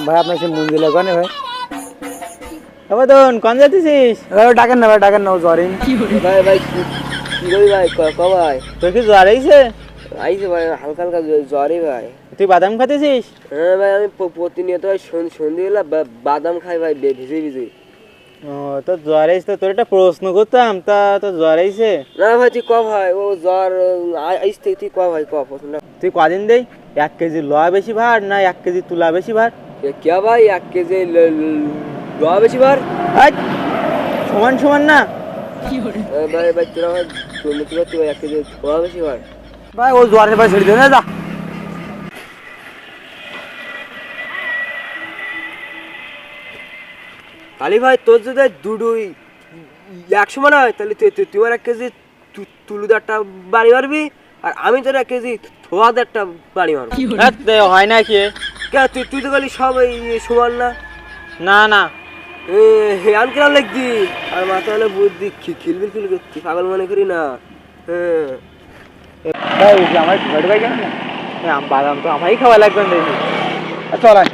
ভাই আপনার সে মন্দির লাগানে ভাই কন যাচ্ছিস? ডাকেন না ভাই, ডাকেন না, ও জ্বরে। ভাই ভাই কি করি ভাই ভাই তোর কি জ্বর আইছে? আইছে ভাই হালকা হালকা জ্বরই ভাই। তুই বাদাম খাতেছিস? হ্যাঁ ভাই আমি প্রতিনিয়ত ভাই সন্ধ্যেবেলা বাদাম খাই ভাই ভিজে ভিজে। ও তোর জ্বর আইছে তো তোর একটা প্রশ্ন করতাম, তা তোর জ্বর আইছে? না ভাই তুই ভাই ও জ্বর আইস থেকে তুই ভাই প্রশ্নটা। তুই কদিন দেই 1 কেজি লোয়া বেশি ভার না 1 কেজি তুলা বেশি ভার? কে ভাই 1 কেজি লোয়া বেশি ভার? সমান সমান না ভাই ভাই তোরা ভাই তুই 1 কেজি লোয়া বেশি ভার? ভাই ও জ্বরের ভাই ছেড়ে দে না, যা। কালি ভাই তোর যদি দুডুই 100 সমান হয় তাহলে তুই 1 কেজি তুলুদারটা বাড়ি মারবি আর আমি তোর 1 কেজি থোয়াদারটা বাড়ি মারবো। হয় না কি? কে তুই তো বলি সব সমান না? না না হেয়ান কেন লিখবি আর মাথা হলে বুদ্ধি খিলবিল খিল করছি পাগল মনে করি না। ভাই আমার ঘর ভাই কেন না? বাদাম তো আমারই খাওয়া লাগবে দেখি। চল আয়।